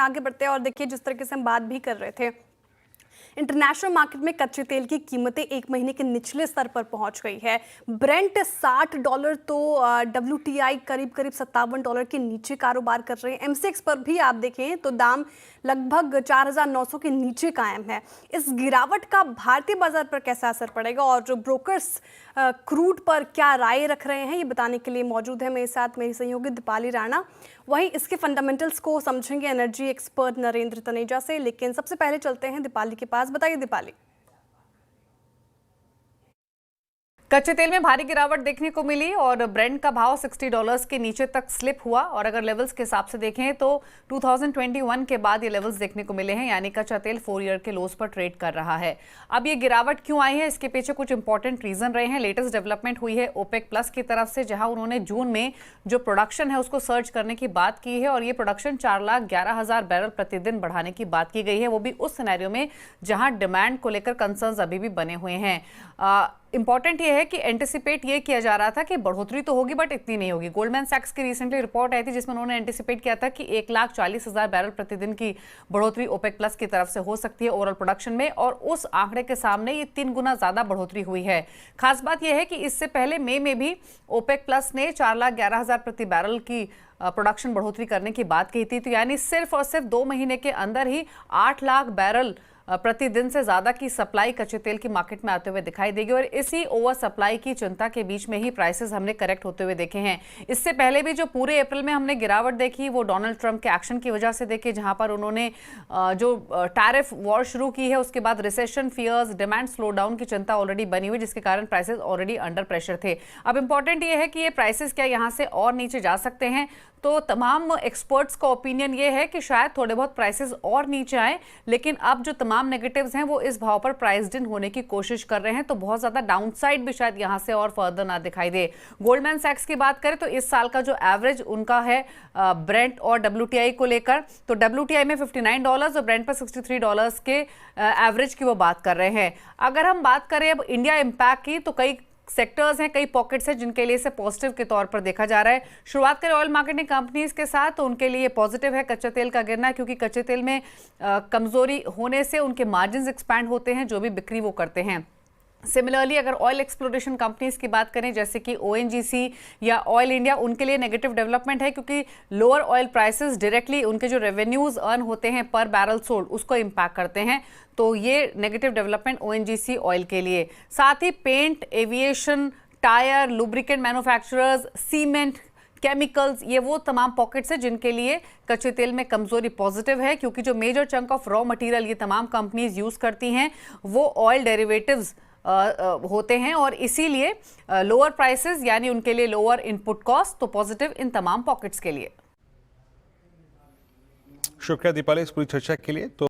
आगे बढ़ते हैं और देखिए जिस तरीके से हम बात भी कर रहे थे, इंटरनेशनल मार्केट में कच्चे तेल की कीमतें एक महीने के निचले स्तर पर पहुंच गई है। ब्रेंट $60 तो WTI करीब करीब $57 के नीचे कारोबार कर रहे हैं। एमसीएक्स पर भी आप देखें तो दाम लगभग 4,900 के नीचे कायम है। इस गिरावट का भारतीय बाजार पर कैसा असर पड़ेगा और जो ब्रोकर्स क्रूड पर क्या राय रख रहे हैं, ये बताने के लिए मौजूद है मेरे साथ मेरी सहयोगी दीपाली राणा। वहीं इसके फंडामेंटल्स को समझेंगे एनर्जी एक्सपर्ट नरेंद्र तनेजा से, लेकिन सबसे पहले चलते हैं दीपाली के पास। बताइए दीपाली। कच्चे तेल में भारी गिरावट देखने को मिली और ब्रेंट का भाव $60 के नीचे तक स्लिप हुआ और अगर लेवल्स के हिसाब से देखें तो 2021 के बाद ये लेवल्स देखने को मिले हैं, यानी कच्चा तेल 4 ईयर के लोस पर ट्रेड कर रहा है। अब ये गिरावट क्यों आई है, इसके पीछे कुछ इंपॉर्टेंट रीजन रहे हैं। लेटेस्ट डेवलपमेंट हुई है ओपेक प्लस की तरफ से, जहां उन्होंने जून में जो प्रोडक्शन है उसको सर्च करने की बात की है और ये प्रोडक्शन 4,11,000 बैरल प्रतिदिन बढ़ाने की बात की गई है, वो भी उस सिनेरियो में जहां डिमांड को लेकर कंसर्न्स अभी भी बने हुए हैं। इंपॉर्टेंट ये है कि एंटिसिपेट ये किया जा रहा था कि बढ़ोतरी तो होगी बट इतनी नहीं होगी। गोल्डमैन सैक्स की रिसेंटली रिपोर्ट आई थी जिसमें उन्होंने एंटिसिपेट किया था कि 1,40,000 बैरल प्रतिदिन की बढ़ोतरी ओपेक प्लस की तरफ से हो सकती है ओवरऑल प्रोडक्शन में, और उस आंकड़े के सामने ये 3 गुना ज्यादा बढ़ोतरी हुई है। खास बात यह है कि इससे पहले मई में भी ओपेक प्लस ने 4,11,000 प्रति बैरल की प्रोडक्शन बढ़ोतरी करने की बात कही थी, तो यानी सिर्फ और सिर्फ 2 महीने के अंदर ही 8 लाख बैरल प्रतिदिन से ज्यादा की सप्लाई कच्चे तेल की मार्केट में आते हुए दिखाई देगी और इसी ओवर सप्लाई की चिंता के बीच में ही प्राइसेस हमने करेक्ट होते हुए देखे हैं। इससे पहले भी जो पूरे अप्रैल में हमने गिरावट देखी वो डोनाल्ड ट्रंप के एक्शन की वजह से देखी, जहां पर उन्होंने जो टैरिफ वॉर शुरू की है उसके बाद recession fears, demand slow down की चिंता ऑलरेडी बनी हुई, जिसके कारण प्राइसेस ऑलरेडी अंडर प्रेशर थे। अब इंपॉर्टेंट ये है कि ये प्राइसेस क्या यहाँ से और नीचे जा सकते हैं, तो तमाम एक्सपर्ट्स का ओपिनियन ये है कि शायद थोड़े बहुत प्राइसेस और नीचे आए, लेकिन अब जो तमाम नेगेटिव्स हैं वो इस भाव पर प्राइस्ड इन होने की कोशिश कर रहे हैं, तो बहुत ज्यादा डाउनसाइड भी शायद यहां से और फर्दर ना दिखाई दे। गोल्डमैन सैक्स की बात करें तो इस साल का जो एवरेज उनका है ब्रेंट और WTI को लेकर, तो WTI में $59 और ब्रेंट पर $63 के एवरेज की वो बात कर रहे हैं। अगर हम बात करें अब इंडिया इम्पैक्ट की, तो कई सेक्टर्स हैं, कई पॉकेट्स हैं जिनके लिए इसे पॉजिटिव के तौर पर देखा जा रहा है। शुरुआत करें ऑयल मार्केटिंग कंपनीज के साथ, तो उनके लिए पॉजिटिव है कच्चे तेल का गिरना, क्योंकि कच्चे तेल में कमजोरी होने से उनके मार्जिन्स एक्सपैंड होते हैं जो भी बिक्री वो करते हैं। सिमिलरली अगर ऑयल एक्सप्लोरेशन कंपनीज की बात करें जैसे कि ONGC या ऑयल इंडिया, उनके लिए नेगेटिव डेवलपमेंट है क्योंकि लोअर ऑयल प्राइसेस डायरेक्टली उनके जो रेवेन्यूज अर्न होते हैं पर बैरल सोल्ड उसको इम्पैक्ट करते हैं, तो ये नेगेटिव डेवलपमेंट ONGC ऑयल के लिए। साथ ही paint, aviation, tyre, lubricant manufacturers, cement, chemicals, ये वो तमाम पॉकेट्स हैं जिनके लिए कच्चे तेल में कमजोरी पॉजिटिव है, क्योंकि जो major chunk of raw material ये तमाम कंपनीज यूज करती हैं वो ऑयल डेरिवेटिव्स होते हैं और इसीलिए लोअर प्राइसेस यानी उनके लिए लोअर इनपुट कॉस्ट, तो पॉजिटिव इन तमाम पॉकेट्स के लिए। शुक्रिया दीपाली इस पूरी चर्चा के लिए। तो